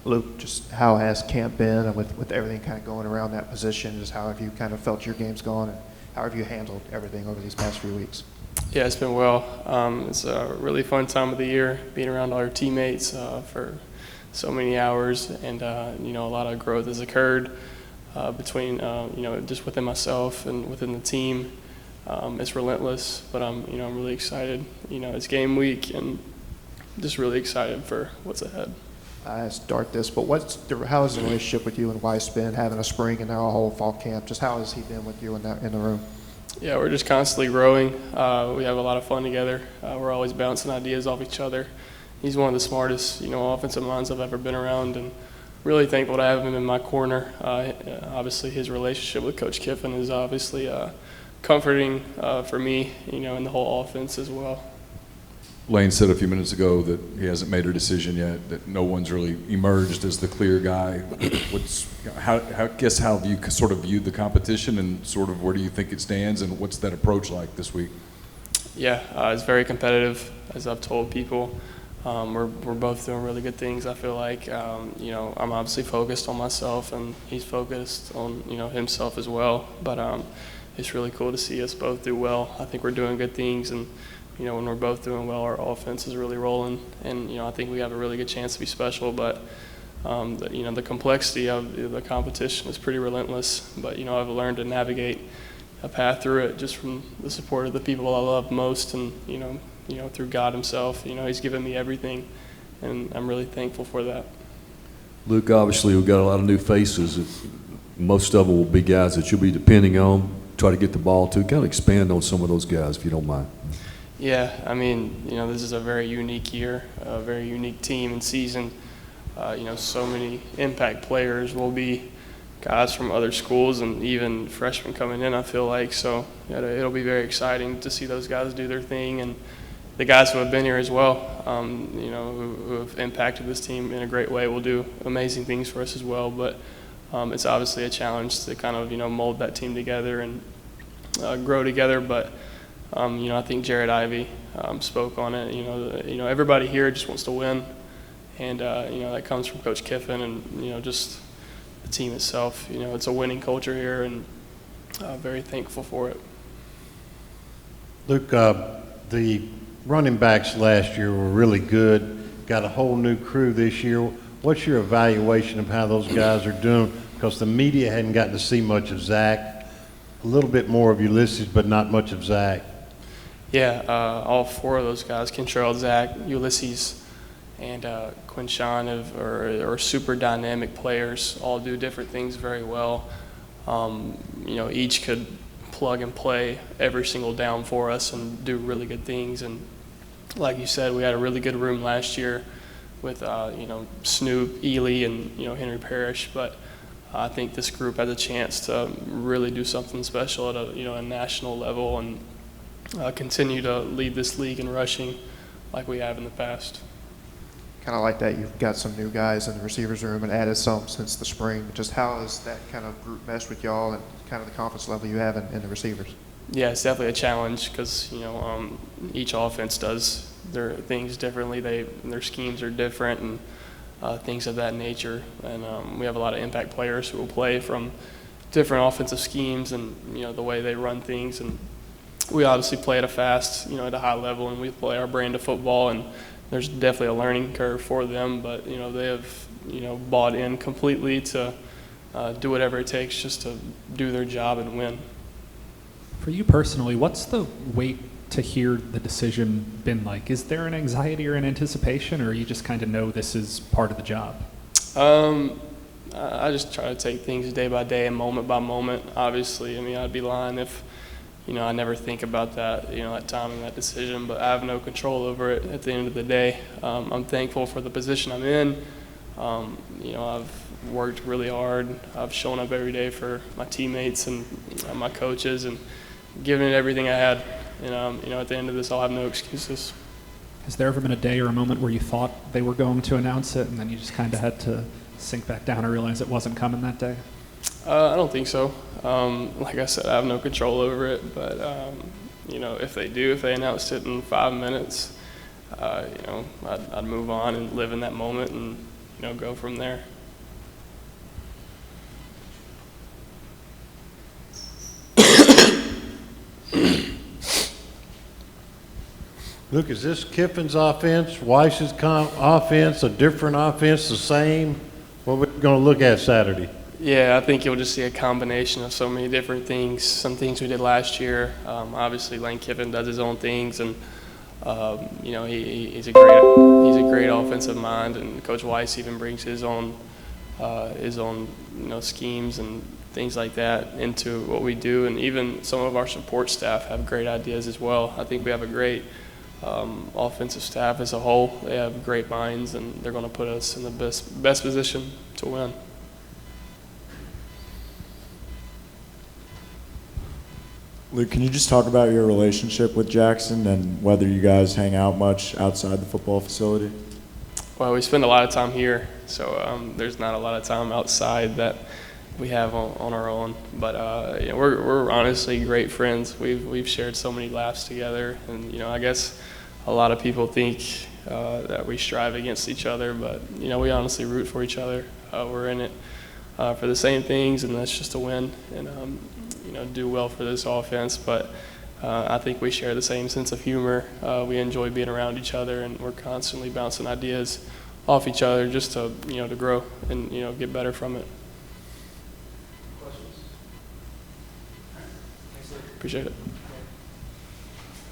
Luke, just how has camp been, and with everything kind of going around that position, just how have you kind of felt your game's gone, and how have you handled everything over these past few weeks? Yeah, it's been well. It's a really fun time of the year, being around all our teammates for so many hours, and a lot of growth has occurred between just within myself and within the team. It's relentless, but I'm really excited. It's game week, and just really excited for what's ahead. I start this, but how is the relationship with you and Weiss been, having a spring and now a whole fall camp? Just how has he been with you in the room? Yeah, we're just constantly growing. We have a lot of fun together. We're always bouncing ideas off each other. He's one of the smartest, offensive minds I've ever been around, and really thankful to have him in my corner. Obviously, his relationship with Coach Kiffin is obviously comforting for me, and the whole offense as well. Lane said a few minutes ago that he hasn't made a decision yet, that no one's really emerged as the clear guy. How have you sort of viewed the competition, and sort of where do you think it stands, and what's that approach like this week? Yeah, it's very competitive, as I've told people. We're both doing really good things. I feel like, I'm obviously focused on myself, and he's focused on, himself as well. But it's really cool to see us both do well. I think we're doing good things, and when we're both doing well, our offense is really rolling, and I think we have a really good chance to be special. But the complexity of the competition is pretty relentless. But I've learned to navigate a path through it just from the support of the people I love most, and through God Himself. He's given me everything, and I'm really thankful for that. Luke, obviously we've got a lot of new faces. Most of them will be guys that you'll be depending on, try to get the ball to. Kind of expand on some of those guys, if you don't mind. Yeah, this is a very unique year, a very unique team and season. So many impact players will be guys from other schools, and even freshmen coming in, I feel like. So it'll be very exciting to see those guys do their thing, and the guys who have been here as well, who have impacted this team in a great way, will do amazing things for us as well. But it's obviously a challenge to kind of, mold that team together and grow together. But I think Jared Ivey spoke on it. Everybody here just wants to win, and that comes from Coach Kiffin, and just the team itself. It's a winning culture here, and very thankful for it. Luke, the running backs last year were really good. Got a whole new crew this year. What's your evaluation of how those guys are doing? Because the media hadn't gotten to see much of Zach. A little bit more of Ulysses, but not much of Zach. Yeah, all four of those guys, Kentrell, Zach, Ulysses, and Quinshawn are super dynamic players, all do different things very well. Each could plug and play every single down for us and do really good things. And like you said, we had a really good room last year with, Snoop, Ely, and, Henry Parrish. But I think this group has a chance to really do something special at a national level, and continue to lead this league in rushing like we have in the past. Kind of like that, you've got some new guys in the receivers room and added some since the spring. Just how has that kind of group meshed with y'all, and kind of the confidence level you have in the receivers? Yeah, it's definitely a challenge because each offense does their things differently. Their schemes are different, and things of that nature. And we have a lot of impact players who will play from different offensive schemes, and the way they run things. And we obviously play at a fast, at a high level, and we play our brand of football. And there's definitely a learning curve for them, but they have bought in completely to do whatever it takes just to do their job and win. For you personally, what's the wait to hear the decision been like? Is there an anxiety or an anticipation, or you just kind of know this is part of the job? I just try to take things day by day and moment by moment. Obviously, I'd be lying if I never think about that, that timing, that decision, but I have no control over it at the end of the day. I'm thankful for the position I'm in. I've worked really hard. I've shown up every day for my teammates and my coaches, and given it everything I had. At the end of this, I'll have no excuses. Has there ever been a day or a moment where you thought they were going to announce it, and then you just kind of had to sink back down and realize it wasn't coming that day? I don't think so. Like I said, I have no control over it, but if they announced it in 5 minutes, I'd move on and live in that moment and go from there. Luke, is this Kiffin's offense, Weiss's offense, a different offense, the same? What we're going to look at Saturday? Yeah, I think you'll just see a combination of so many different things. Some things we did last year. Obviously, Lane Kiffin does his own things, and he's a great offensive mind. And Coach Weiss even brings his own schemes and things like that into what we do. And even some of our support staff have great ideas as well. I think we have a great offensive staff as a whole. They have great minds, and they're going to put us in the best position to win. Luke, can you just talk about your relationship with Jackson and whether you guys hang out much outside the football facility? Well, we spend a lot of time here, so there's not a lot of time outside that we have on our own. But we're honestly great friends. We've shared so many laughs together, and I guess a lot of people think that we strive against each other, but we honestly root for each other. We're in it for the same things, and that's just to win and do well for this offense. But I think we share the same sense of humor. We enjoy being around each other, and we're constantly bouncing ideas off each other just to to grow and get better from it. Appreciate it.